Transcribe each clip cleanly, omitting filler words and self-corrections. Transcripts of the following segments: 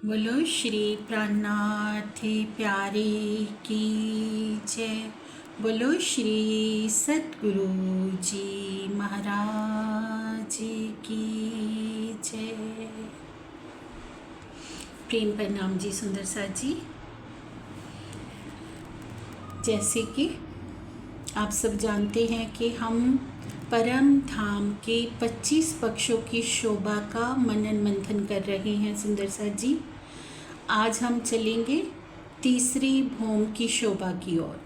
बोलो श्री प्राणनाथ प्यारे की जय। बोलो श्री सतगुरु जी महाराज की जय। प्रेम प्रणाम जी सुंदर सा जी। जैसे कि आप सब जानते हैं कि हम परम धाम के 25 पक्षों की शोभा का मनन मंथन कर रहे हैं सुंदर सा जी। आज हम चलेंगे तीसरी भौम की शोभा की ओर।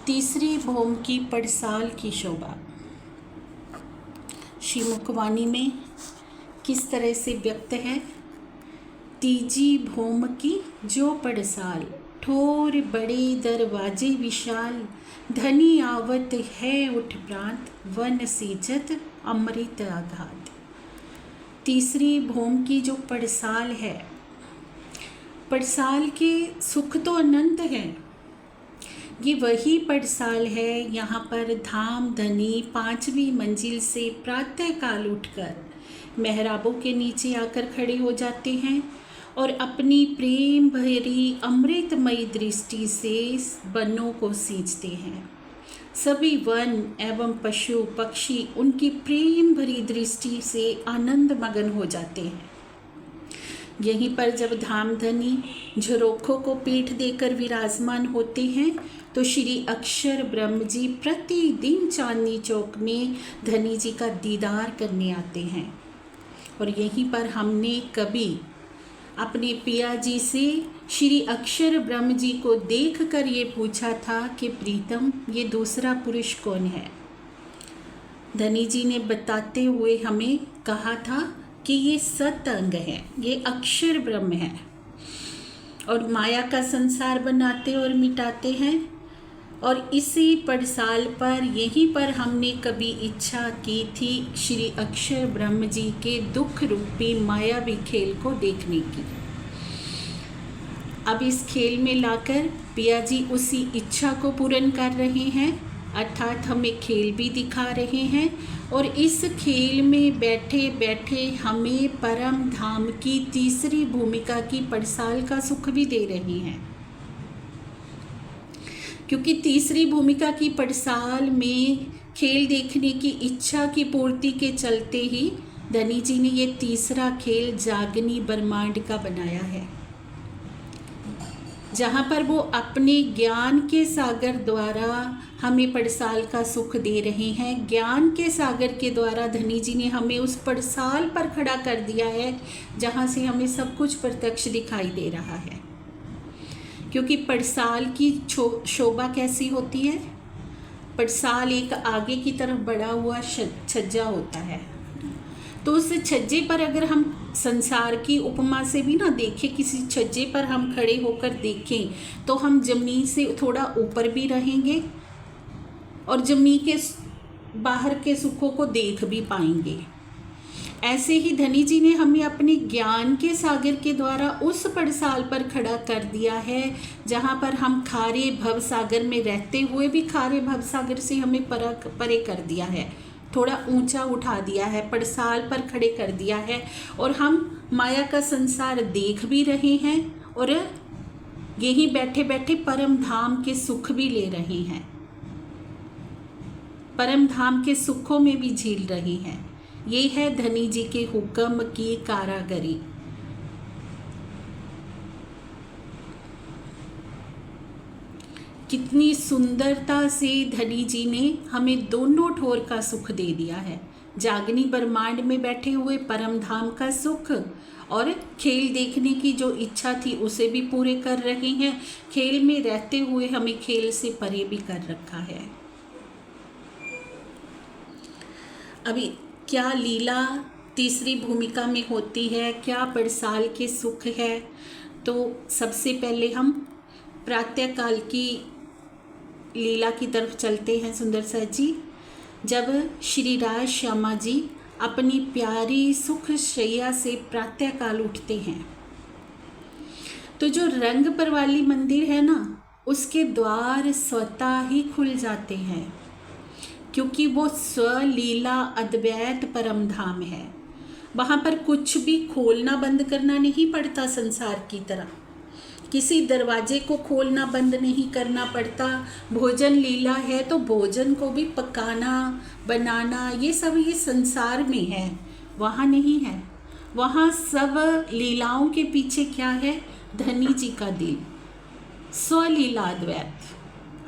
तीसरी भौम की पड़साल की शोभा श्री मुखवाणी में किस तरह से व्यक्त है। तीजी भौम की जो पड़साल, ठोर बड़े दरवाजे विशाल, धनी आवत है उठ प्रांत, वन सींचत अमृत आघात। तीसरी भौम की जो पड़साल है, पड़साल के सुख तो अनंत है। ये वही पड़साल है, यहाँ पर धाम धनी 5वीं मंजिल से प्रातःकाल उठकर मेहराबों के नीचे आकर खड़े हो जाते हैं और अपनी प्रेम भरी अमृतमयी दृष्टि से वनों को सींचते हैं। सभी वन एवं पशु पक्षी उनकी प्रेम भरी दृष्टि से आनंद मगन हो जाते हैं। यहीं पर जब धामधनी झरोखों को पीठ देकर विराजमान होते हैं तो श्री अक्षर ब्रह्म जी प्रतिदिन चांदनी चौक में धनी जी का दीदार करने आते हैं। और यहीं पर हमने कभी अपने पिया जी से श्री अक्षर ब्रह्म जी को देखकर ये पूछा था कि प्रीतम ये दूसरा पुरुष कौन है। धनी जी ने बताते हुए हमें कहा था कि ये सत अंग है, ये अक्षर ब्रह्म है और माया का संसार बनाते और मिटाते हैं। और इसी पड़साल पर यहीं पर हमने कभी इच्छा की थी श्री अक्षर ब्रह्म जी के दुख रूपी मायावी खेल को देखने की। अब इस खेल में लाकर पिया जी उसी इच्छा को पूर्ण कर रहे हैं, अर्थात हमें खेल भी दिखा रहे हैं और इस खेल में बैठे बैठे हमें परम धाम की तीसरी भूमिका की पड़साल का सुख भी दे रहे हैं। क्योंकि तीसरी भूमिका की पड़साल में खेल देखने की इच्छा की पूर्ति के चलते ही धनी जी ने ये तीसरा खेल जागनी ब्रह्मांड का बनाया है, जहाँ पर वो अपने ज्ञान के सागर द्वारा हमें पड़साल का सुख दे रहे हैं। ज्ञान के सागर के द्वारा धनी जी ने हमें उस पड़साल पर खड़ा कर दिया है जहाँ से हमें सब कुछ प्रत्यक्ष दिखाई दे रहा है। क्योंकि पड़साल की शोभा कैसी होती है, पड़साल एक आगे की तरफ बढ़ा हुआ छज्जा होता है, तो उस छज्जे पर अगर हम संसार की उपमा से भी ना देखें, किसी छज्जे पर हम खड़े होकर देखें तो हम जमीन से थोड़ा ऊपर भी रहेंगे और जमीन के बाहर के सुखों को देख भी पाएंगे। ऐसे ही धनी जी ने हमें अपने ज्ञान के सागर के द्वारा उस पड़साल पर खड़ा कर दिया है जहाँ पर हम खारे भव सागर में रहते हुए भी खारे भव सागर से हमें परे कर दिया है, थोड़ा ऊंचा उठा दिया है, पड़साल पर खड़े कर दिया है और हम माया का संसार देख भी रहे हैं और यहीं बैठे बैठे परम धाम के सुख भी ले रहे हैं, परम धाम के सुखों में भी झील रहे हैं। ये है धनी जी के हुक्म की कारागरी। कितनी सुंदरता से धनी जी ने हमें दोनों ठोर का सुख दे दिया है, जागनी ब्रह्मांड में बैठे हुए परम धाम का सुख और खेल देखने की जो इच्छा थी उसे भी पूरे कर रहे हैं। खेल में रहते हुए हमें खेल से परे भी कर रखा है। अभी क्या लीला तीसरी भूमिका में होती है, क्या पड़साल के सुख है, तो सबसे पहले हम प्रातःकाल की लीला की तरफ चलते हैं सुंदर सा जी। जब श्री राज श्यामा जी अपनी प्यारी सुख शैया से प्रातःकाल उठते हैं तो जो रंग पर वाली मंदिर है ना, उसके द्वार स्वतः ही खुल जाते हैं, क्योंकि वो स्वलीला अद्वैत परम धाम है। वहाँ पर कुछ भी खोलना बंद करना नहीं पड़ता संसार की तरह, किसी दरवाजे को खोलना बंद नहीं करना पड़ता। भोजन लीला है तो भोजन को भी पकाना बनाना ये सब ये संसार में है, वहाँ नहीं है। वहाँ सब लीलाओं के पीछे क्या है? धनी जी का दिल, स्वलीलाद्वैत,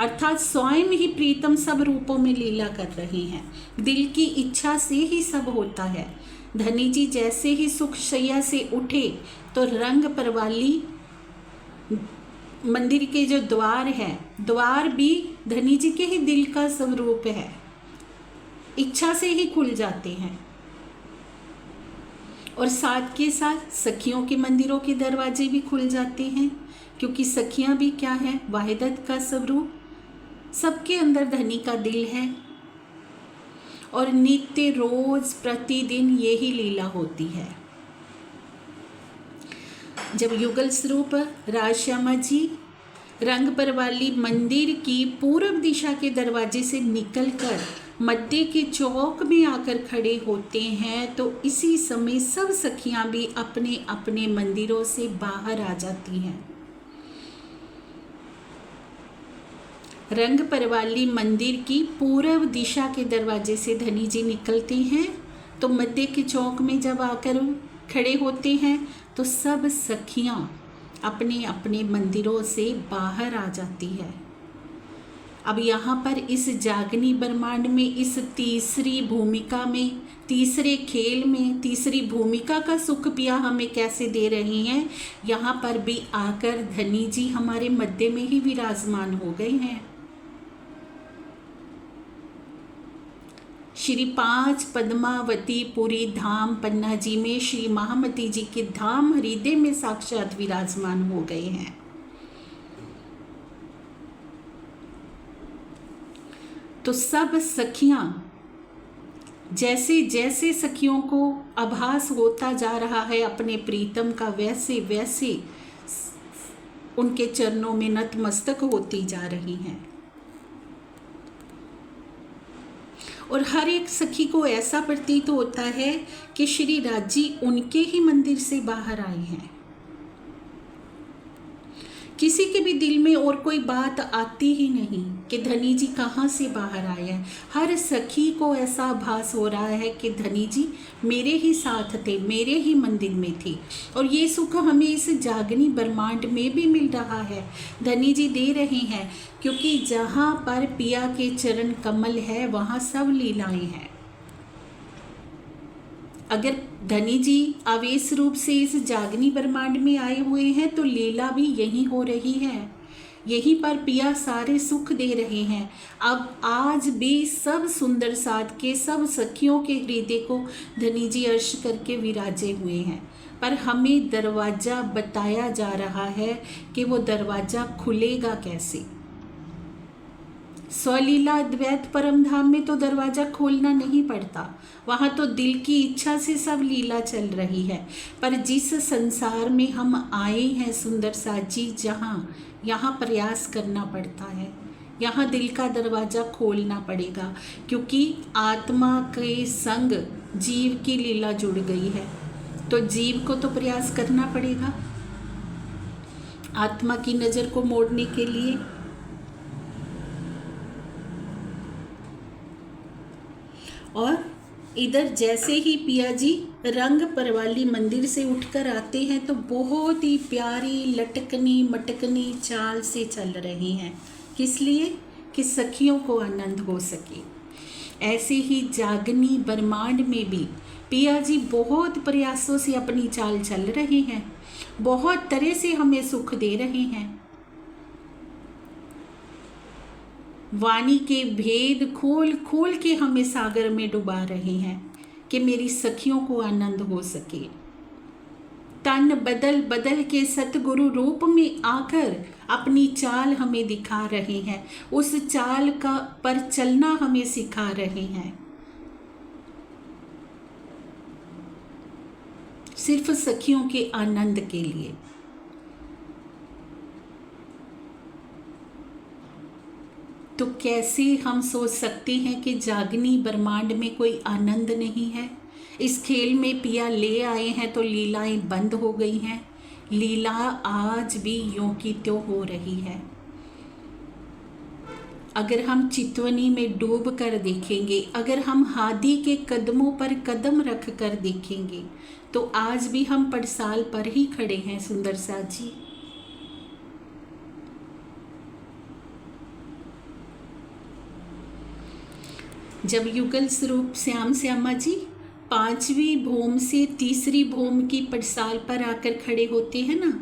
अर्थात स्वयं ही प्रीतम सब रूपों में लीला कर रहे हैं। दिल की इच्छा से ही सब होता है। धनी जी जैसे ही सुख शैया से उठे तो रंग परवाली मंदिर के जो द्वार है, द्वार भी धनी जी के ही दिल का स्वरूप है, इच्छा से ही खुल जाते हैं। और साथ के साथ सखियों के मंदिरों के दरवाजे भी खुल जाते हैं, क्योंकि सखियां भी क्या है? वाहिदत का स्वरूप, सबके अंदर धनी का दिल है। और नित्य रोज प्रतिदिन यही लीला होती है। जब युगल स्वरूप राजश्यामा जी रंग परवाली मंदिर की पूर्व दिशा के दरवाजे से निकलकर मध्य के चौक में आकर खड़े होते हैं तो इसी समय सब सखियां भी अपने अपने मंदिरों से बाहर आ जाती हैं। रंग परवाली मंदिर की पूर्व दिशा के दरवाजे से धनी जी निकलते हैं तो मध्य के चौक में जब आकर खड़े होते हैं तो सब सखियां अपने अपने मंदिरों से बाहर आ जाती है। अब यहाँ पर इस जागनी ब्रह्मांड में इस तीसरी भूमिका में, तीसरे खेल में, तीसरी भूमिका का सुख पिया हमें कैसे दे रही हैं? यहाँ पर भी आकर धनी जी हमारे मध्य में ही विराजमान हो गए हैं। श्री 5 पद्मावती पुरी धाम पन्ना जी में श्री महामती जी के धाम हृदय में साक्षात विराजमान हो गए हैं। तो सब सखियां जैसे जैसे सखियों को आभास होता जा रहा है अपने प्रीतम का, वैसे वैसे उनके चरणों में नतमस्तक होती जा रही हैं। और हर एक सखी को ऐसा प्रतीत होता है कि श्री राजी उनके ही मंदिर से बाहर आए हैं। किसी के भी दिल में और कोई बात आती ही नहीं कि धनी जी कहाँ से बाहर आए हैं। हर सखी को ऐसा आभास हो रहा है कि धनी जी मेरे ही साथ थे, मेरे ही मंदिर में थे। और ये सुख हमें इस जागनी ब्रह्मांड में भी मिल रहा है, धनी जी दे रहे हैं, क्योंकि जहाँ पर पिया के चरण कमल है वहाँ सब लीलाएं हैं। अगर धनी जी आवेश रूप से इस जागनी ब्रह्मांड में आए हुए हैं तो लीला भी यहीं हो रही है, यहीं पर पिया सारे सुख दे रहे हैं। अब आज भी सब सुंदर साध के सब सखियों के हृदय को धनी जी अर्श करके विराजे हुए हैं, पर हमें दरवाज़ा बताया जा रहा है कि वो दरवाज़ा खुलेगा कैसे। स्वलीला अद्वैत परम धाम में तो दरवाज़ा खोलना नहीं पड़ता, वहाँ तो दिल की इच्छा से सब लीला चल रही है। पर जिस संसार में हम आए हैं सुंदर साजी, यहाँ प्रयास करना पड़ता है, यहाँ दिल का दरवाज़ा खोलना पड़ेगा, क्योंकि आत्मा के संग जीव की लीला जुड़ गई है। तो जीव को तो प्रयास करना पड़ेगा आत्मा की नज़र को मोड़ने के लिए। और इधर जैसे ही पिया जी रंग परवाली मंदिर से उठकर आते हैं तो बहुत ही प्यारी लटकनी मटकनी चाल से चल रही हैं। किस लिए? कि सखियों को आनंद हो सके। ऐसे ही जागनी ब्रह्मांड में भी पिया जी बहुत प्रयासों से अपनी चाल चल रहे हैं, बहुत तरह से हमें सुख दे रहे हैं। वाणी के भेद खोल खोल के हमें सागर में डुबा रहे हैं कि मेरी सखियों को आनंद हो सके। तन बदल बदल के सतगुरु रूप में आकर अपनी चाल हमें दिखा रहे हैं, उस चाल का पर चलना हमें सिखा रहे हैं, सिर्फ सखियों के आनंद के लिए। तो कैसे हम सोच सकते हैं कि जागनी ब्रह्मांड में कोई आनंद नहीं है? इस खेल में पिया ले आए हैं तो लीलाएं बंद हो गई हैं। लीला आज भी यों की त्यों हो रही है। अगर हम चितवनी में डूब कर देखेंगे, अगर हम हादी के कदमों पर कदम रख कर देखेंगे, तो आज भी हम पड़साल पर ही खड़े हैं सुंदर सा जी। जब युगल स्वरूप श्याम श्यामा जी 5वीं भौम से तीसरी भौम की पड़साल पर आकर खड़े होते हैं ना,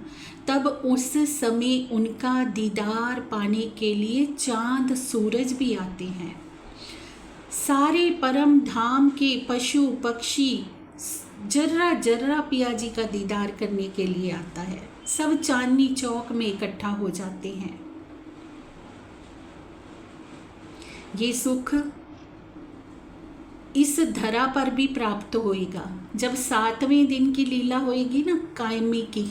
तब उस समय उनका दीदार पाने के लिए चांद सूरज भी आते हैं। सारे परम धाम के पशु पक्षी जर्रा जर्रा पिया जी का दीदार करने के लिए आता है। सब चांदनी चौक में इकट्ठा हो जाते हैं। ये सुख इस धरा पर भी प्राप्त होएगा। जब 7वें दिन की लीला होएगी ना कायमी की,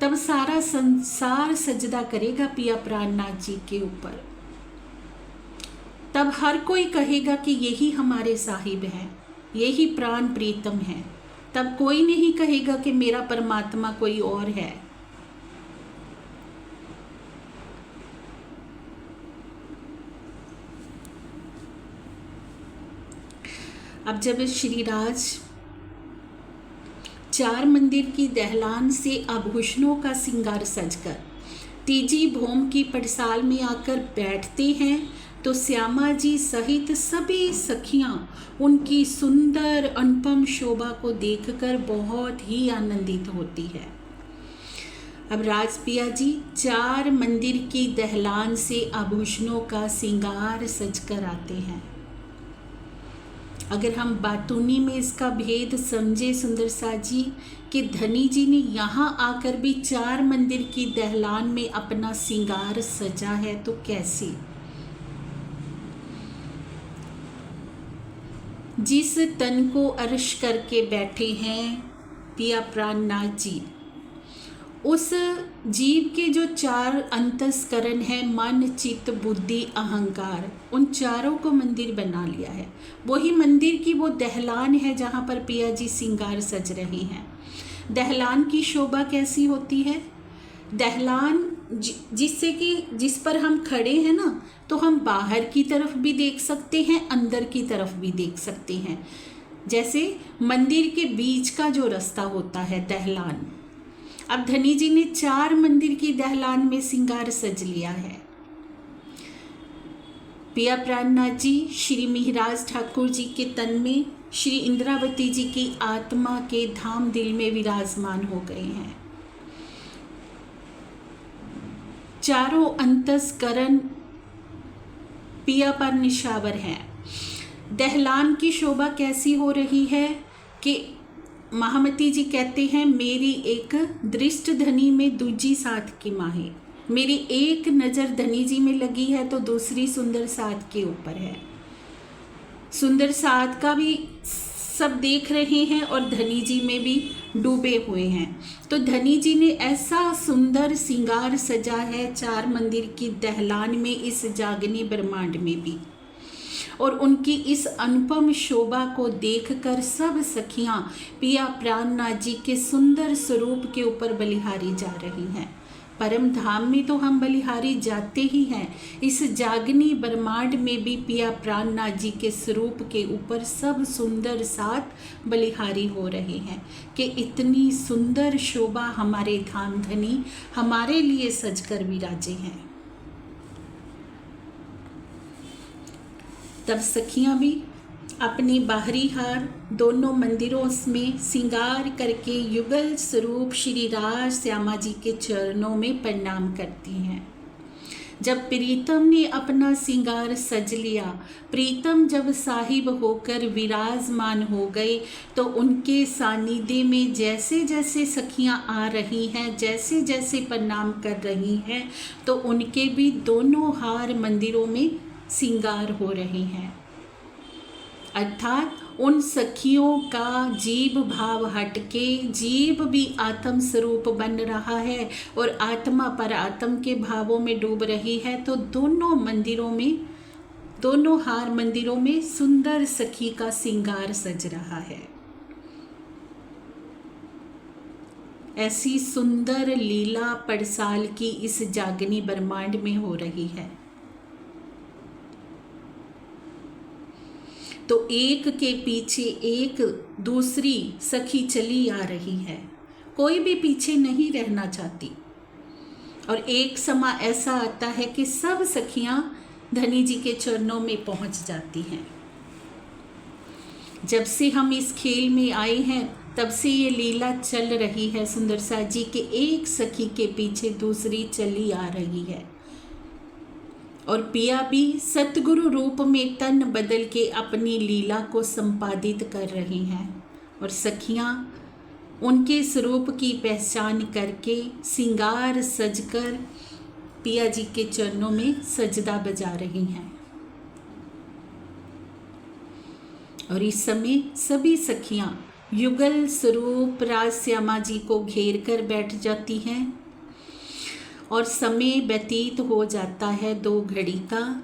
तब सारा संसार सजदा करेगा पिया प्राणनाथ जी के ऊपर। तब हर कोई कहेगा कि यही हमारे साहिब हैं, यही प्राण प्रीतम है। तब कोई नहीं कहेगा कि मेरा परमात्मा कोई और है। अब जब श्रीराज 4 मंदिर की दहलान से आभूषणों का श्रृंगार सजकर तीजी भौम की पड़साल में आकर बैठते हैं, तो श्यामा जी सहित सभी सखियां उनकी सुंदर अनुपम शोभा को देखकर बहुत ही आनंदित होती है। अब राजपिया जी 4 मंदिर की दहलान से आभूषणों का श्रृंगार सजकर आते हैं। अगर हम बातूनी में इसका भेद समझे सुंदर सा जी, कि धनी जी ने यहाँ आकर भी 4 मंदिर की दहलान में अपना श्रृंगार सजा है, तो कैसे? जिस तन को अर्श करके बैठे हैं पिया प्राणनाथ जी, उस जीव के जो 4 अंतस्करण है, मन चित्त बुद्धि अहंकार, उन चारों को मंदिर बना लिया है। वही मंदिर की वो दहलान है जहाँ पर पिया जी श्रृंगार सज रहे हैं। दहलान की शोभा कैसी होती है? दहलान जिससे कि जिस पर हम खड़े हैं ना, तो हम बाहर की तरफ भी देख सकते हैं, अंदर की तरफ भी देख सकते हैं। जैसे मंदिर के बीच का जो रास्ता होता है दहलान। अब धनी जी ने 4 मंदिर की दहलान में श्रृंगार सज लिया है। पिया प्राणनाथ जी श्री मिहिराज ठाकुर जी के तन में, श्री इंद्रावती जी की आत्मा के धाम दिल में विराजमान हो गए हैं। चारों अंतस्करण पिया पर निशावर हैं। दहलान की शोभा कैसी हो रही है कि महामती जी कहते हैं, मेरी एक दृष्ट धनी में दूजी साथ की माहे। मेरी एक नज़र धनी जी में लगी है तो दूसरी सुंदर साथ के ऊपर है। सुंदर साथ का भी सब देख रहे हैं और धनी जी में भी डूबे हुए हैं। तो धनी जी ने ऐसा सुंदर श्रृंगार सजा है 4 मंदिर की दहलान में, इस जागनी ब्रह्मांड में भी। और उनकी इस अनुपम शोभा को देखकर सब सखियां पिया प्राणनाथ जी के सुंदर स्वरूप के ऊपर बलिहारी जा रही हैं। परम धाम में तो हम बलिहारी जाते ही हैं, इस जागनी ब्रह्मांड में भी पिया प्राणनाथ जी के स्वरूप के ऊपर सब सुंदर साथ बलिहारी हो रहे हैं कि इतनी सुंदर शोभा हमारे धाम धनी हमारे लिए सजकर विराजे हैं। तब सखियां भी अपनी बाहरी हार दोनों मंदिरों में श्रृंगार करके युगल स्वरूप श्री राज श्यामा जी के चरणों में प्रणाम करती हैं। जब प्रीतम ने अपना श्रृंगार सज लिया, प्रीतम जब साहिब होकर विराजमान हो गए, तो उनके सानिध्य में जैसे जैसे सखियां आ रही हैं, जैसे जैसे प्रणाम कर रही हैं, तो उनके भी दोनों हार मंदिरों में श्रृंगार हो रहे हैं। अर्थात उन सखियों का जीव भाव हटके जीव भी आत्म स्वरूप बन रहा है और आत्मा पर आत्म के भावों में डूब रही है। तो दोनों मंदिरों में, दोनों हार मंदिरों में सुंदर सखी का श्रृंगार सज रहा है। ऐसी सुंदर लीला पड़साल की इस जागनी ब्रह्मांड में हो रही है। तो एक के पीछे एक दूसरी सखी चली आ रही है, कोई भी पीछे नहीं रहना चाहती। और एक समय ऐसा आता है कि सब सखियां धनी जी के चरणों में पहुंच जाती हैं। जब से हम इस खेल में आए हैं तब से ये लीला चल रही है सुंदर सा जी के एक सखी के पीछे दूसरी चली आ रही है। और पिया भी सतगुरु रूप में तन बदल के अपनी लीला को संपादित कर रही हैं और सखियां उनके स्वरूप की पहचान करके सिंगार सजकर पिया जी के चरणों में सजदा बजा रही हैं। और इस समय सभी सखियां युगल स्वरूप राज श्यामा जी को घेर कर बैठ जाती हैं और समय व्यतीत हो जाता है 2 घड़ी का,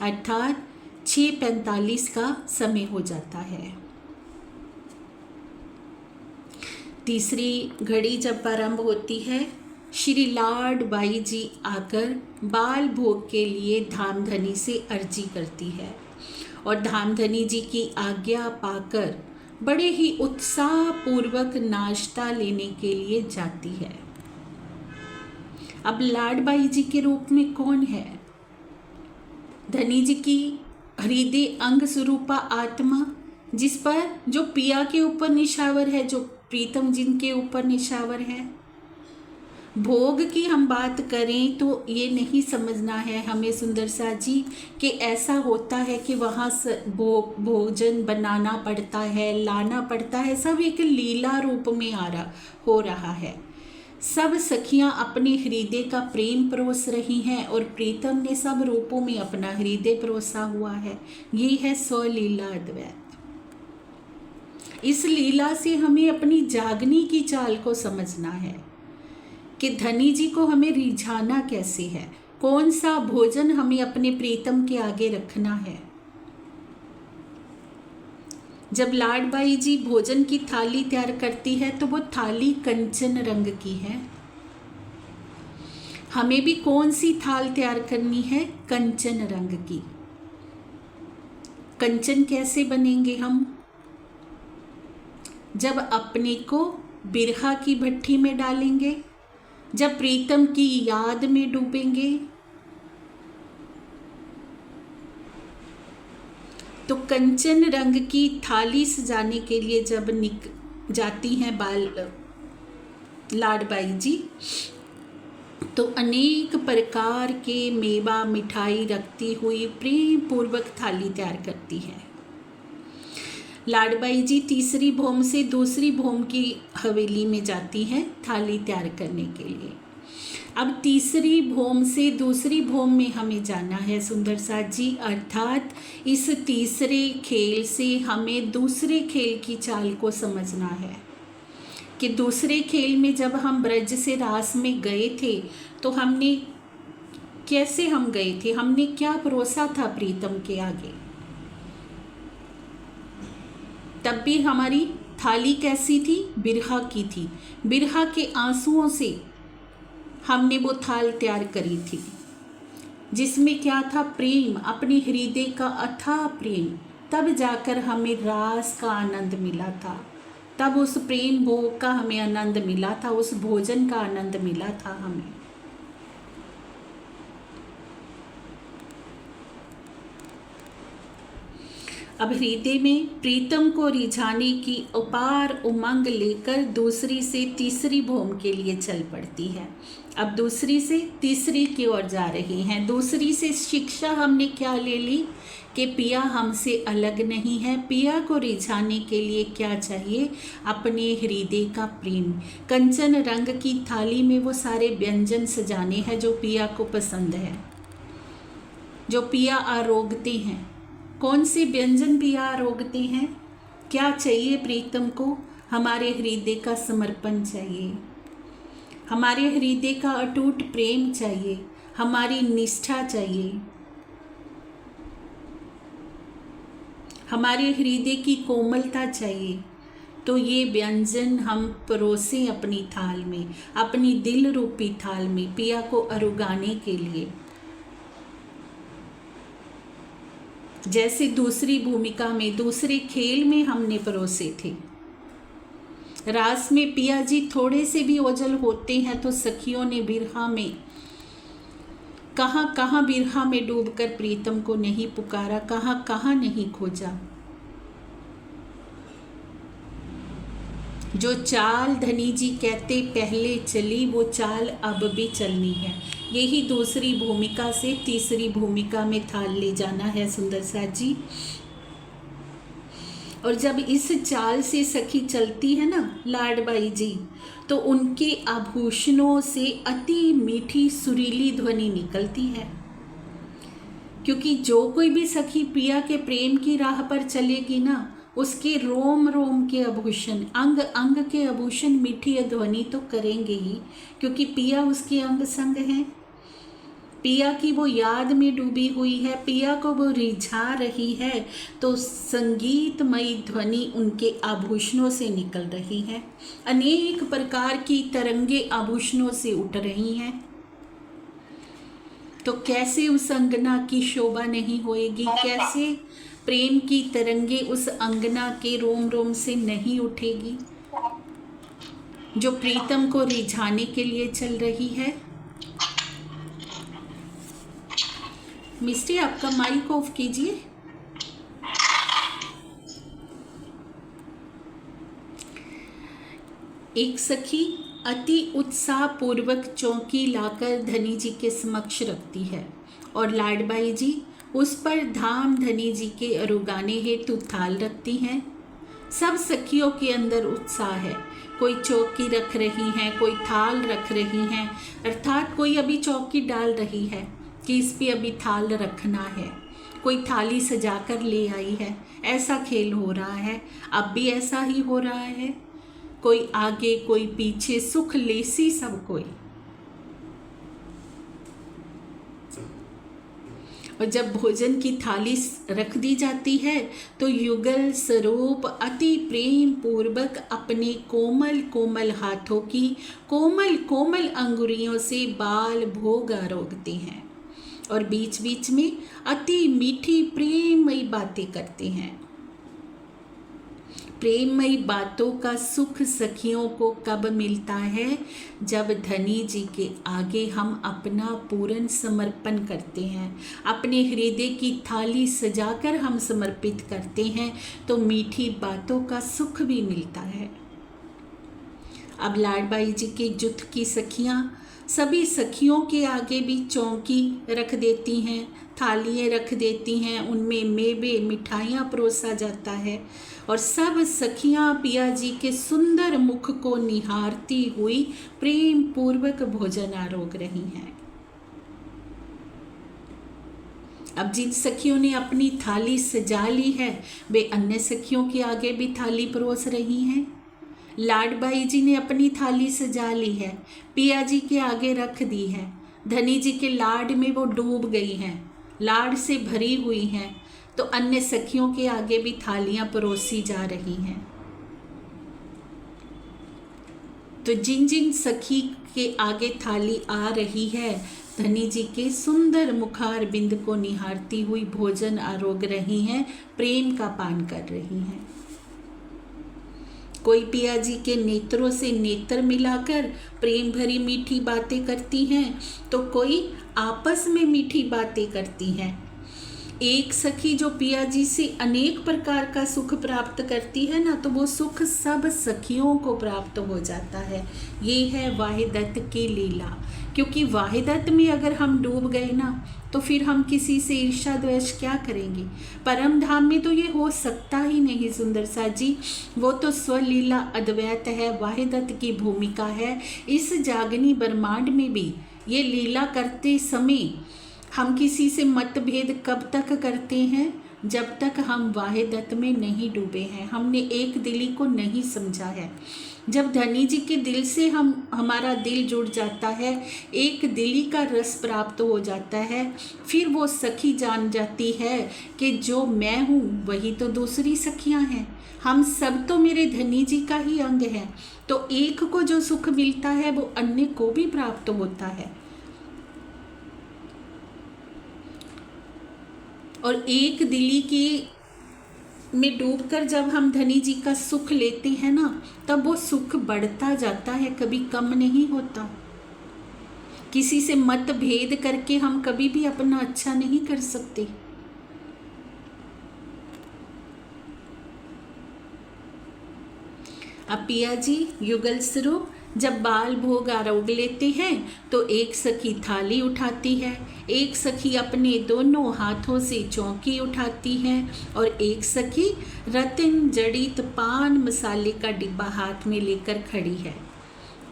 अर्थात 6:45 का समय हो जाता है। तीसरी घड़ी जब आरंभ होती है, श्री लाड बाई जी आकर बाल भोग के लिए धामधनी से अर्जी करती है और धामधनी जी की आज्ञा पाकर बड़े ही उत्साहपूर्वक नाश्ता लेने के लिए जाती है। अब लाडबाई जी के रूप में कौन है? धनी जी की हृदय अंग स्वरूपा आत्मा, जिस पर जो पिया के ऊपर निशावर है, जो प्रीतम जिनके ऊपर निशावर है। भोग की हम बात करें तो ये नहीं समझना है हमें सुंदर सा जी कि ऐसा होता है कि वहाँ भोजन बनाना पड़ता है, लाना पड़ता है। सब एक लीला रूप में हो रहा है। सब सखियां अपने हृदय का प्रेम परोस रही हैं और प्रीतम ने सब रूपों में अपना हृदय परोसा हुआ है। ये है स्वलीला अद्वैत। इस लीला से हमें अपनी जागनी की चाल को समझना है कि धनी जी को हमें रिझाना कैसे है, कौन सा भोजन हमें अपने प्रीतम के आगे रखना है। जब लाडबाई जी भोजन की थाली तैयार करती है तो वो थाली कंचन रंग की है। हमें भी कौन सी थाल तैयार करनी है? कंचन रंग की। कंचन कैसे बनेंगे हम? जब अपने को बिरहा की भट्ठी में डालेंगे, जब प्रीतम की याद में डूबेंगे, तो कंचन रंग की थाली सजाने के लिए जब जाती हैं लाडबाई जी, तो अनेक प्रकार के मेवा मिठाई रखती हुई प्रेम पूर्वक थाली तैयार करती है। लाडबाई जी तीसरी भोम से दूसरी भोम की हवेली में जाती हैं थाली तैयार करने के लिए। अब तीसरी भोम से दूसरी भोम में हमें जाना है सुंदर सा जी, अर्थात इस तीसरे खेल से हमें दूसरे खेल की चाल को समझना है कि दूसरे खेल में जब हम ब्रज से रास में गए थे तो हमने कैसे हम गए थे, हमने क्या परोसा था प्रीतम के आगे। तब भी हमारी थाली कैसी थी? बिरहा की थी। बिरहा के आंसुओं से हमने वो थाल तैयार करी थी, जिसमें क्या था? प्रेम, अपने हृदय का अथाह प्रेम। तब जाकर हमें रास का आनंद मिला था, तब उस प्रेम भोग का हमें आनंद मिला था, उस भोजन का आनंद मिला था हमें। अब हृदय में प्रीतम को रिझाने की अपार उमंग लेकर दूसरी से तीसरी भोम के लिए चल पड़ती है। अब दूसरी से तीसरी की ओर जा रही हैं। दूसरी से शिक्षा हमने क्या ले ली कि पिया हमसे अलग नहीं है। पिया को रिझाने के लिए क्या चाहिए? अपने हृदय का प्रेम। कंचन रंग की थाली में वो सारे व्यंजन सजाने हैं जो पिया को पसंद है, जो पिया आरोगते हैं। कौन से व्यंजन पिया आरोगते हैं? क्या चाहिए प्रीतम को? हमारे हृदय का समर्पण चाहिए, हमारे हृदय का अटूट प्रेम चाहिए, हमारी निष्ठा चाहिए, हमारे हृदय की कोमलता चाहिए। तो ये व्यंजन हम परोसें अपनी थाल में, अपनी दिल रूपी थाल में, पिया को अरुगाने के लिए। जैसे दूसरी भूमिका में, दूसरे खेल में हमने परोसे थे। रास में पिया जी थोड़े से भी ओझल होते हैं तो सखियों ने बिरहा में कहाँ कहाँ बिरहा में डूबकर प्रीतम को नहीं पुकारा, कहाँ कहाँ नहीं खोजा। जो चाल धनी जी कहते पहले चली, वो चाल अब भी चलनी है। यही दूसरी भूमिका से तीसरी भूमिका में थाल ले जाना है सुंदर साथ जी। और जब इस चाल से सखी चलती है ना लाडबाई जी, तो उनके आभूषणों से अति मीठी सुरीली ध्वनि निकलती है। क्योंकि जो कोई भी सखी पिया के प्रेम की राह पर चलेगी ना, उसके रोम रोम के आभूषण, अंग अंग के आभूषण मीठी ध्वनि तो करेंगे ही, क्योंकि पिया उसके अंग संग हैं। पिया की वो याद में डूबी हुई है, पिया को वो रिझा रही है, तो संगीतमयी ध्वनि उनके आभूषणों से निकल रही है। अनेक प्रकार की तरंगे आभूषणों से उठ रही हैं। तो कैसे उस अंगना की शोभा नहीं होएगी, कैसे प्रेम की तरंगे उस अंगना के रोम रोम से नहीं उठेगी, जो प्रीतम को रिझाने के लिए चल रही है। मिस्टी आपका माइक ऑफ कीजिए। एक सखी अति उत्साह पूर्वक चौकी लाकर धनी जी के समक्ष रखती है और लाडबाई जी उस पर धाम धनी जी के अरुगाने हेतु थाल रखती हैं। सब सखियों के अंदर उत्साह है। कोई चौकी रख रही हैं, कोई थाल रख रही हैं, अर्थात कोई अभी चौकी डाल रही है कि इस पे अभी थाल रखना है। कोई थाली सजा कर ले आई है, ऐसा खेल हो रहा है। अब भी ऐसा ही हो रहा है। कोई आगे कोई पीछे, सुख लेसी सब कोई। और जब भोजन की थाली रख दी जाती है तो युगल स्वरूप अति प्रेम पूर्वक अपने कोमल कोमल हाथों की कोमल कोमल अंगुरियों से बाल भोग आरोगते हैं और बीच बीच में अति मीठी प्रेममयी बातें करते हैं। प्रेममयी बातों का सुख सखियों को कब मिलता है? जब धनी जी के आगे हम अपना पूर्ण समर्पण करते हैं, अपने हृदय की थाली सजाकर हम समर्पित करते हैं, तो मीठी बातों का सुख भी मिलता है। अब लाडबाई जी के जुट की सखियां सभी सखियों के आगे भी चौकी रख देती हैं, थालियाँ रख देती हैं, उनमें मेवे मिठाइयाँ परोसा जाता है और सब सखियाँ पिया जी के सुंदर मुख को निहारती हुई प्रेम पूर्वक भोजन आरोग रही हैं। अब जिन सखियों ने अपनी थाली सजा ली है, वे अन्य सखियों के आगे भी थाली परोस रही हैं। लाडबाई जी ने अपनी थाली सजा ली है, पिया जी के आगे रख दी है। धनी जी के लाड में वो डूब गई हैं, लाड से भरी हुई हैं, तो अन्य सखियों के आगे भी थालियां परोसी जा रही हैं। तो जिन जिन सखी के आगे थाली आ रही है, धनी जी के सुंदर मुखार बिंद को निहारती हुई भोजन आरोग रही हैं, प्रेम का पान कर रही हैं। कोई पिया जी के नेत्रों से नेत्र मिलाकर प्रेम भरी मीठी बातें करती हैं, तो कोई आपस में मीठी बातें करती हैं। एक सखी जो पिया जी से अनेक प्रकार का सुख प्राप्त करती है ना, तो वो सुख सब सखियों को प्राप्त हो जाता है। ये है वाहिदत्त की लीला। क्योंकि वाहिदत्त में अगर हम डूब गए ना, तो फिर हम किसी से ईर्ष्या द्वेष क्या करेंगे? परम धाम में तो ये हो सकता ही नहीं सुंदर सा जी। वो तो स्वलीला अद्वैत है, वाहिदत्त की भूमिका है। इस जागनी ब्रह्मांड में भी ये लीला करते समय हम किसी से मतभेद कब तक करते हैं? जब तक हम वाहिदत्त में नहीं डूबे हैं, हमने एक दिली को नहीं समझा है। जब धनी जी के दिल से हमारा दिल जुड़ जाता है, एक दिली का रस प्राप्त हो जाता है, फिर वो सखी जान जाती है कि जो मैं हूँ वही तो दूसरी सखियाँ हैं। हम सब तो मेरे धनी जी का ही अंग है, तो एक को जो सुख मिलता है वो अन्य को भी प्राप्त होता है। और एक दिली की में डूबकर जब हम धनी जी का सुख लेते हैं ना, तब वो सुख बढ़ता जाता है, कभी कम नहीं होता। किसी से मतभेद करके हम कभी भी अपना अच्छा नहीं कर सकते। अब पिया जी युगल स्वरूप जब बाल भोग आरोग लेते हैं तो एक सखी थाली उठाती है, एक सखी अपने दोनों हाथों से चौकी उठाती है और एक सखी रत्न जड़ित पान मसाले का डिब्बा हाथ में लेकर खड़ी है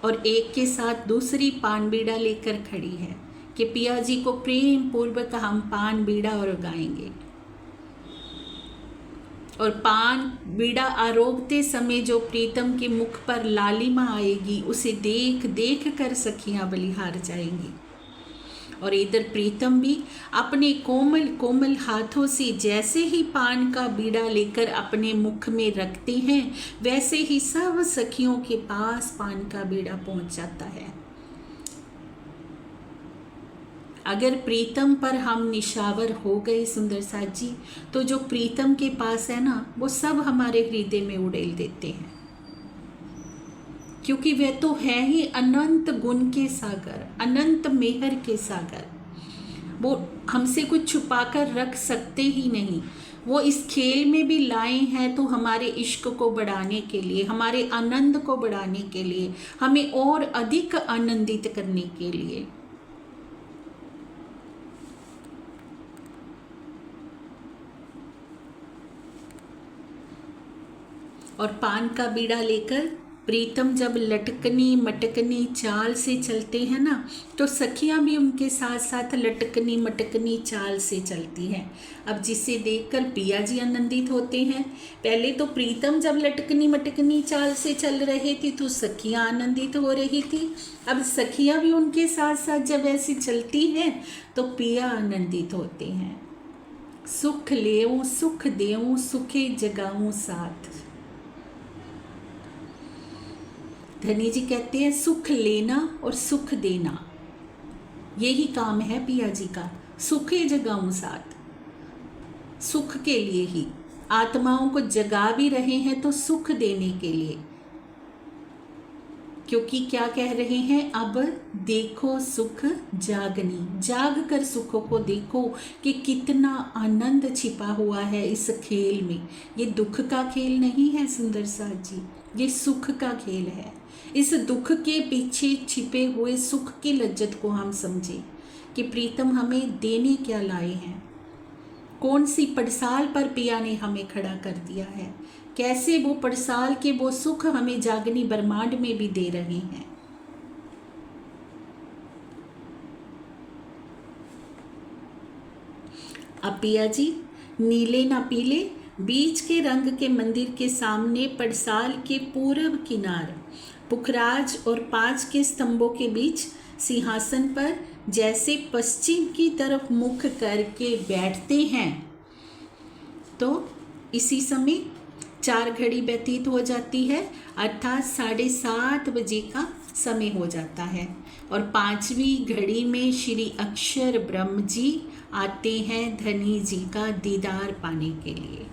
और एक के साथ दूसरी पान बीड़ा लेकर खड़ी है कि पिया जी को प्रेम पूर्वक हम पान बीड़ा और गाएंगे। और पान बीड़ा आरोगते समय जो प्रीतम के मुख पर लालिमा आएगी उसे देख देख कर सखियां बलिहार जाएंगी। और इधर प्रीतम भी अपने कोमल कोमल हाथों से जैसे ही पान का बीड़ा लेकर अपने मुख में रखते हैं वैसे ही सब सखियों के पास पान का बीड़ा पहुंच जाता है। अगर प्रीतम पर हम निशावर हो गए सुंदर साथ जी, तो जो प्रीतम के पास है ना वो सब हमारे हृदय में उड़ेल देते हैं, क्योंकि वे तो है ही अनंत गुण के सागर, अनंत मेहर के सागर। वो हमसे कुछ छुपा कर रख सकते ही नहीं। वो इस खेल में भी लाए हैं तो हमारे इश्क को बढ़ाने के लिए, हमारे आनंद को बढ़ाने के लिए, हमें और अधिक आनंदित करने के लिए। और पान का बीड़ा लेकर प्रीतम जब लटकनी मटकनी चाल से चलते हैं ना, तो सखियां भी उनके साथ साथ लटकनी मटकनी चाल से चलती हैं। अब जिसे देखकर पिया जी आनंदित होते हैं। पहले तो प्रीतम जब लटकनी मटकनी चाल से चल रहे थे तो सखियां आनंदित हो रही थी। अब सखियां भी उनके साथ साथ जब ऐसी चलती हैं तो पिया आनंदित होते हैं। सुख लेऊं सुख देऊं सुखे जगाऊं साथ। धनी जी कहते हैं सुख लेना और सुख देना, यही काम है पिया जी का। सुखे जगाऊं साथ, सुख के लिए ही आत्माओं को जगा भी रहे हैं तो सुख देने के लिए। क्योंकि क्या कह रहे हैं, अब देखो सुख जागनी, जाग कर सुखों को देखो कि कितना आनंद छिपा हुआ है इस खेल में। ये दुख का खेल नहीं है सुंदर साथ जी, ये सुख का खेल है। इस दुख के पीछे छिपे हुए सुख की लज्जत को हम समझें कि प्रीतम हमें देने क्या लाए हैं, कौन सी पड़साल पर पिया ने हमें खड़ा कर दिया है, कैसे वो पड़साल के वो सुख हमें जागनी ब्रह्मांड में भी दे रहे हैं। अब पिया जी नीले ना पीले बीच के रंग के मंदिर के सामने पड़साल के पूर्व किनार पुखराज और 5 के स्तंभों के बीच सिंहासन पर जैसे पश्चिम की तरफ मुख करके बैठते हैं, तो इसी समय 4 घड़ी व्यतीत हो जाती है, अर्थात 7:30 बजे का समय हो जाता है। और 5वीं घड़ी में श्री अक्षर ब्रह्म जी आते हैं धनी जी का दीदार पाने के लिए।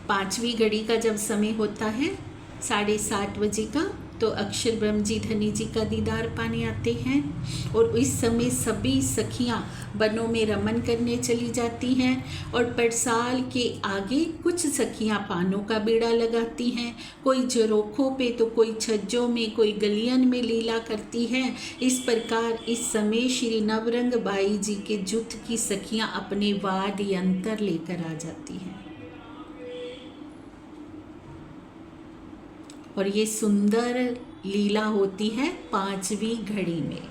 5वीं घड़ी का जब समय होता है 7:30 बजे का, तो अक्षर ब्रह्म जी धनी जी का दीदार पाने आते हैं। और इस समय सभी सखियां वनों में रमन करने चली जाती हैं और पड़साल के आगे कुछ सखियां पानों का बीड़ा लगाती हैं, कोई झरोखों पे तो कोई छज्जों में, कोई गलियन में लीला करती हैं। इस प्रकार इस समय श्री नवरंग बाई जी के जुट की सखियां अपने वाद्य यंत्र लेकर आ जाती हैं। और ये सुंदर लीला होती है 5वीं घड़ी में।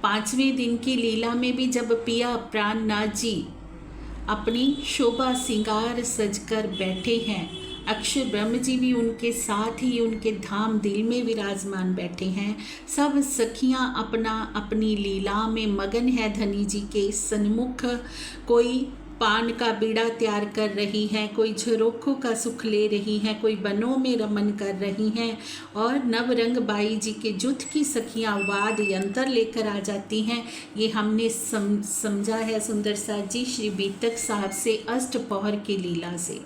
5वें दिन की लीला में भी जब पिया प्राणनाथ जी अपनी शोभा सिंगार सजकर बैठे हैं, अक्षर ब्रह्म जी भी उनके साथ ही उनके धाम दिल में विराजमान बैठे हैं। सब सखियां अपना अपनी लीला में मगन है धनी जी के सन्मुख। कोई पान का बीड़ा तैयार कर रही है, कोई झरोखों का सुख ले रही है, कोई बनों में रमन कर रही हैं, और नवरंग बाई जी के जुट की सखियां वाद यंत्र लेकर आ जाती हैं। ये हमने समझा है सुंदर साथ जी श्री बीतक साहब से अष्टपहर की लीला से,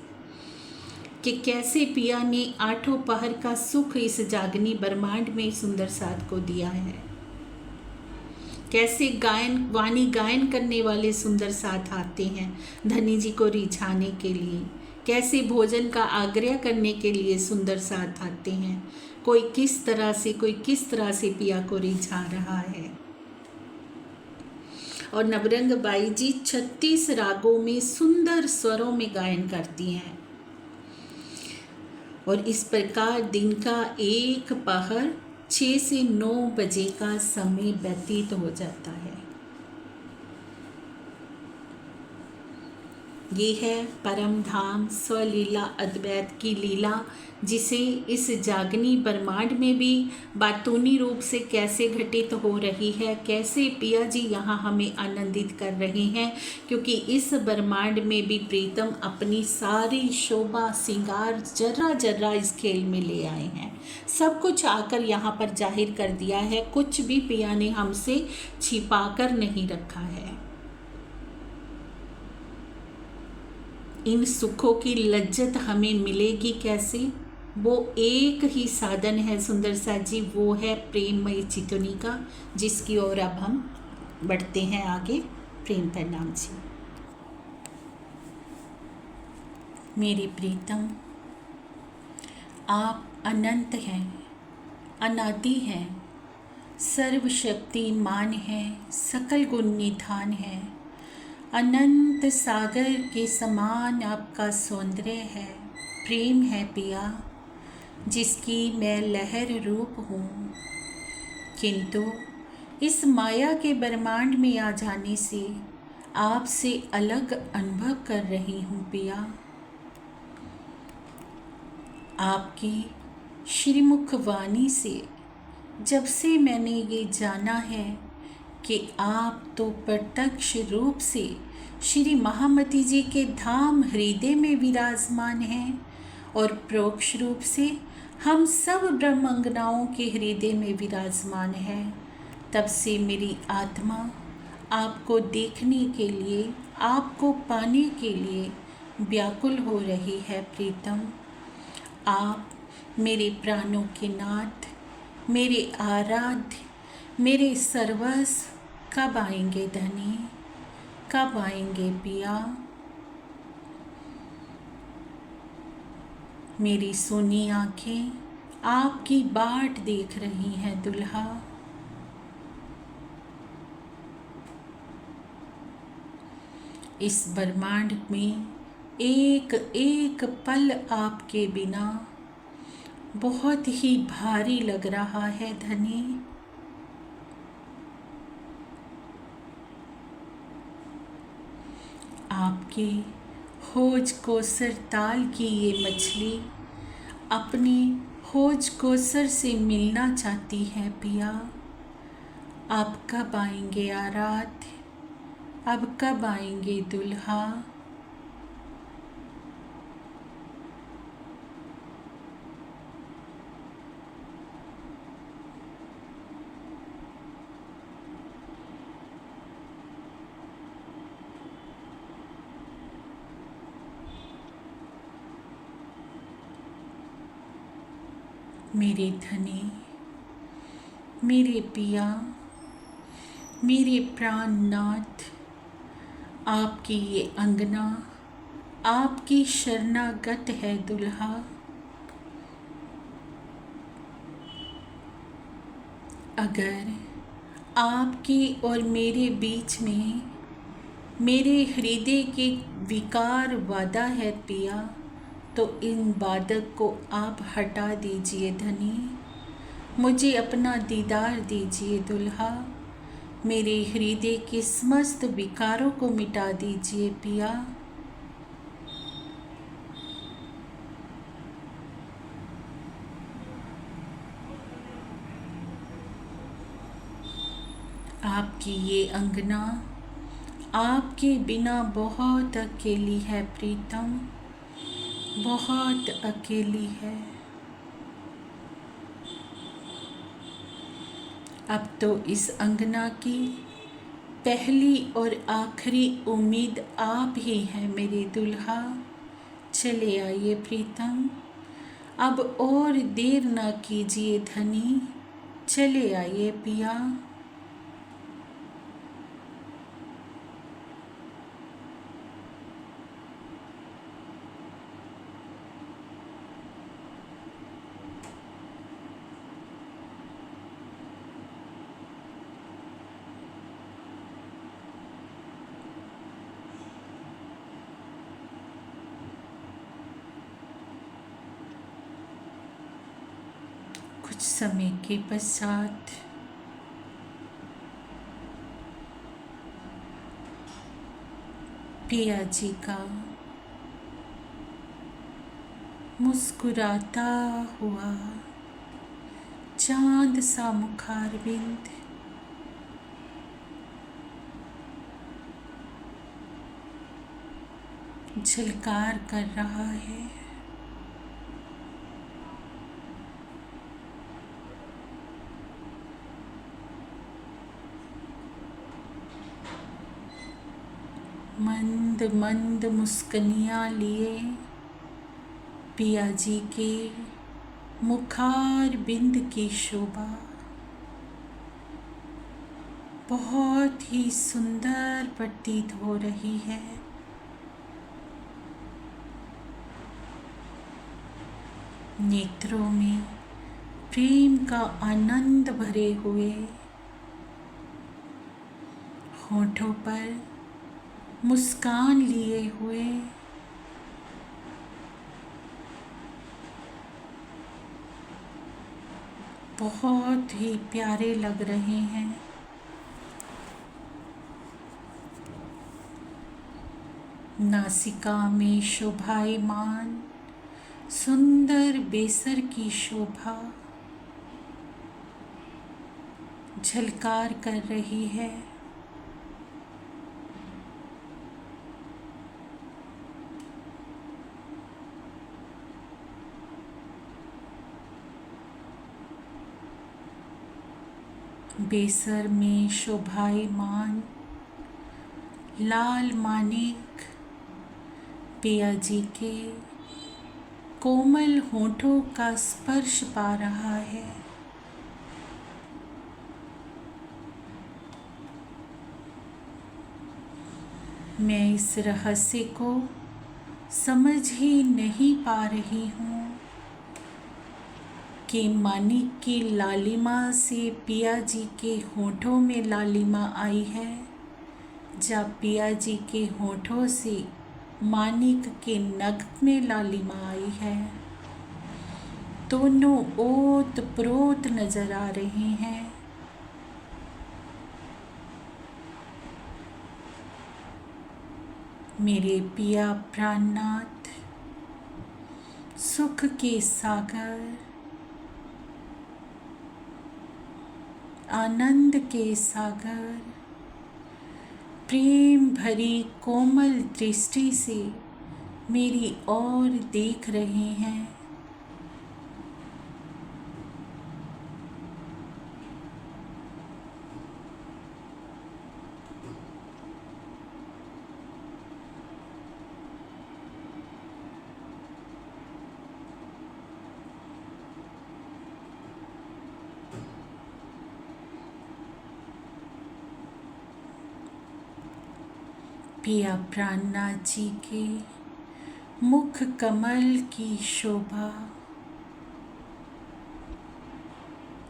कि कैसे पिया ने आठों पहर का सुख इस जागनी ब्रह्मांड में सुंदर साथ को दिया है। कैसे वाणी गायन करने वाले सुंदर साथ आते हैं धनी जी को रिझाने के लिए, कैसे भोजन का आग्रह करने के लिए सुंदर साथ आते हैं। कोई किस तरह से पिया को रिझा रहा है। और नवरंग बाई जी 36 रागों में सुंदर स्वरों में गायन करती हैं। और इस प्रकार दिन का एक पहर 6 से 9 बजे का समय व्यतीत हो जाता है। ये है परम धाम स्वलीला अद्वैत की लीला, जिसे इस जागनी ब्रह्मांड में भी बातूनी रूप से कैसे घटित हो रही है, कैसे पिया जी यहाँ हमें आनंदित कर रहे हैं। क्योंकि इस ब्रह्मांड में भी प्रीतम अपनी सारी शोभा श्रृंगार जर्रा जर्रा इस खेल में ले आए हैं। सब कुछ आकर यहाँ पर जाहिर कर दिया है, कुछ भी पिया ने हमसे छिपा कर नहीं रखा है। इन सुखों की लज्जत हमें मिलेगी कैसे? वो एक ही साधन है सुंदर साथ जी, वो है प्रेममयी चितुनी का, जिसकी ओर अब हम बढ़ते हैं आगे। प्रेम प्रणाम जी। मेरी प्रीतम, आप अनंत हैं, अनादि हैं, सर्वशक्तिमान हैं, सकल गुण निधान हैं। अनंत सागर के समान आपका सौंदर्य है, प्रेम है पिया, जिसकी मैं लहर रूप हूँ। किंतु इस माया के ब्रह्मांड में आ जाने से आपसे अलग अनुभव कर रही हूँ पिया। आपकी श्रीमुख वाणी से जब से मैंने ये जाना है कि आप तो प्रत्यक्ष रूप से श्री महामती जी के धाम हृदय में विराजमान हैं, और परोक्ष रूप से हम सब ब्रह्मंगनाओं के हृदय में विराजमान है, तब से मेरी आत्मा आपको देखने के लिए, आपको पाने के लिए व्याकुल हो रही है प्रीतम। आप मेरे प्राणों के नाथ, मेरे आराध्य, मेरे सर्वस्व कब आएंगे धनी, कब आएंगे पिया। मेरी सोनी आंखें आपकी बाट देख रही हैं दुल्हा। इस ब्रह्मांड में एक एक पल आपके बिना बहुत ही भारी लग रहा है धनी। आपके होज कोसर ताल की ये मछली अपनी होज कोसर से मिलना चाहती है पिया। आप कब आएंगे आराध्य, अब कब आएंगे दुल्हा। मेरे धनी, मेरे पिया, मेरे प्राणनाथ, आपकी ये अंगना आपकी शरणागत है दुल्हा। अगर आपके और मेरे बीच में मेरे हृदय के विकार वादा है पिया, तो इन बाधक को आप हटा दीजिए धनी। मुझे अपना दीदार दीजिए दुल्हा। मेरे हृदय के समस्त विकारों को मिटा दीजिए पिया। आपकी ये अंगना आपके बिना बहुत अकेली है प्रीतम, बहुत अकेली है। अब तो इस अंगना की पहली और आखिरी उम्मीद आप ही हैं मेरे दुल्हा। चले आइए प्रीतम, अब और देर न कीजिए धनी, चले आइए पिया। कुछ समय के पश्चात पिया जी का मुस्कुराता हुआ चांद सा मुखारबिंद झलकार कर रहा है। मंद मंद मुस्कनियाँ लिए पिया जी के मुखार बिंद की शोभा बहुत ही सुंदर प्रतीत हो रही है। नेत्रों में प्रेम का आनंद भरे हुए, होठों पर मुस्कान लिए हुए, बहुत ही प्यारे लग रहे हैं। नासिका में शोभायमान सुंदर बेसर की शोभा झलकार कर रही है। बेसर में शोभायमान लाल मानिक पिया जी के कोमल होठों का स्पर्श पा रहा है। मैं इस रहस्य को समझ ही नहीं पा रही हूँ कि मानिक की लालिमा से पिया जी के होठों में लालिमा आई है, जब पिया जी के होठों से मानिक के नख में लालिमा आई है। दोनों ओत प्रोत नजर आ रहे हैं। मेरे पिया प्राणनाथ, सुख के सागर, आनंद के सागर, प्रेम भरी कोमल दृष्टि से मेरी ओर देख रहे हैं। पिया प्राणनाथ जी के मुख कमल की शोभा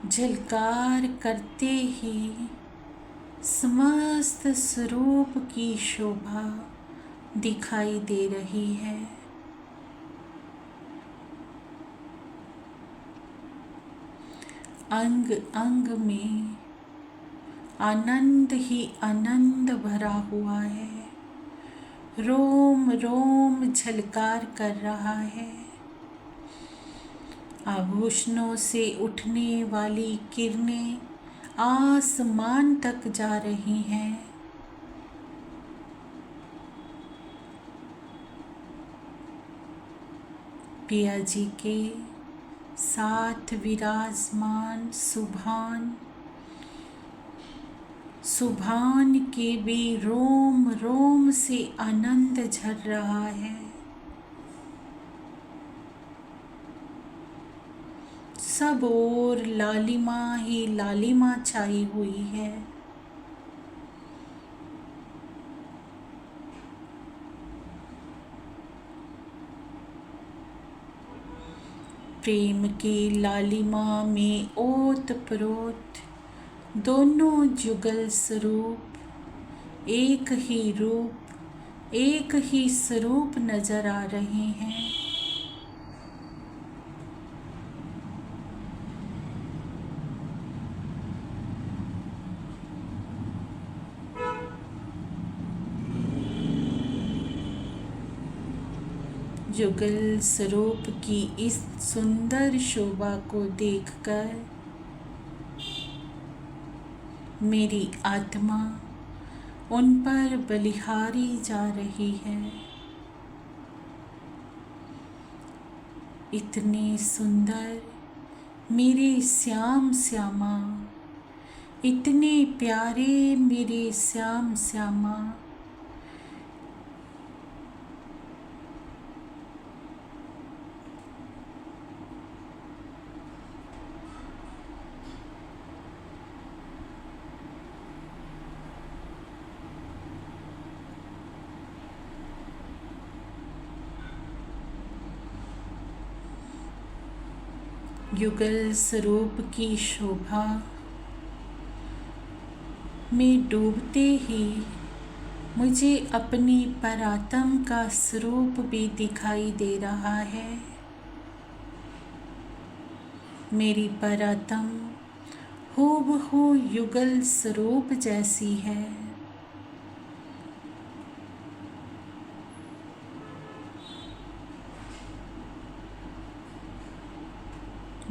झलकार करते ही समस्त स्वरूप की शोभा दिखाई दे रही है। अंग अंग में आनंद ही आनंद भरा हुआ है। रोम रोम झलकार कर रहा है। आभूषणों से उठने वाली किरणें आसमान तक जा रही हैं। पिया जी के साथ विराजमान सुभान के भी रोम रोम से आनंद झर रहा है। सब ओर लालिमा ही लालिमा छाई हुई है। प्रेम की लालिमा में ओत प्रोत दोनों जुगल स्वरूप एक ही रूप एक ही स्वरूप नजर आ रहे हैं। जुगल स्वरूप की इस सुंदर शोभा को देखकर मेरी आत्मा उन पर बलिहारी जा रही है। इतने सुंदर मेरे श्याम श्यामा, इतने प्यारे मेरे श्याम श्यामा, युगल स्वरूप की शोभा में डूबते ही मुझे अपनी परात्म का स्वरूप भी दिखाई दे रहा है। मेरी परात्म हूबहू युगल स्वरूप जैसी है।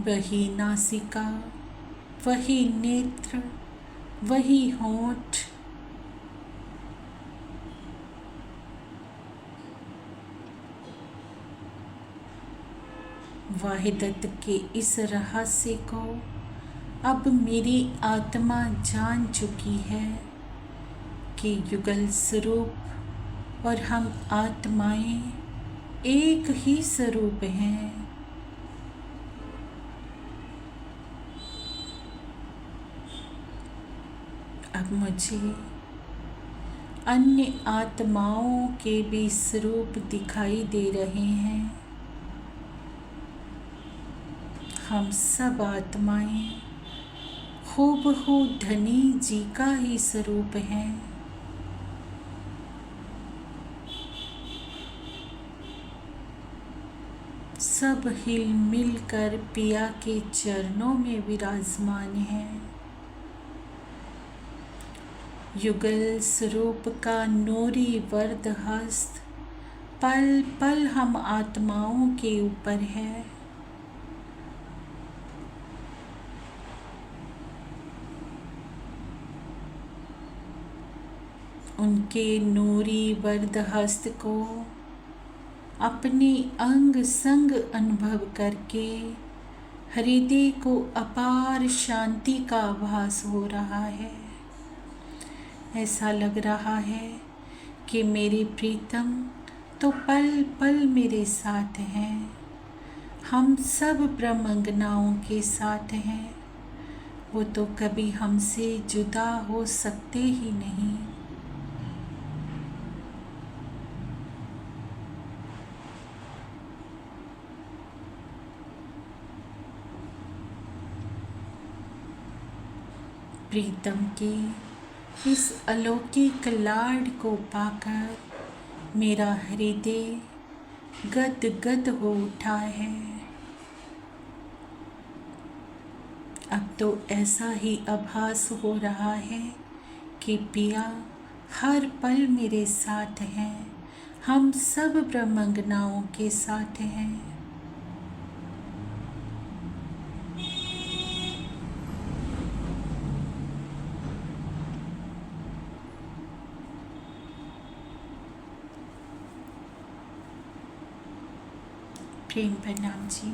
वही नासिका, वही नेत्र, वही होंठ, वाहिदत के इस रहस्य को अब मेरी आत्मा जान चुकी है कि युगल स्वरूप और हम आत्माएं एक ही स्वरूप हैं। अब मुझे अन्य आत्माओं के भी स्वरूप दिखाई दे रहे हैं। हम सब आत्माएं हूबहू धनी जी का ही स्वरूप हैं। सब हिल मिल कर पिया के चरणों में विराजमान हैं। युगल स्वरूप का नूरी वरद हस्त पल पल हम आत्माओं के ऊपर है। उनके नूरी वरद हस्त को अपने अंग संग अनुभव करके हृदय को अपार शांति का आभास हो रहा है। ऐसा लग रहा है कि मेरी प्रीतम तो पल पल मेरे साथ हैं। हम सब ब्रह्मंगनाओं के साथ हैं। वो तो कभी हमसे जुदा हो सकते ही नहीं। प्रीतम की इस अलौकिक लाड को पाकर मेरा हृदय गद गद हो उठा है। अब तो ऐसा ही आभास हो रहा है कि पिया हर पल मेरे साथ हैं। हम सब ब्रह्मंगनाओं के साथ हैं। प्रेम प्रणाम जी।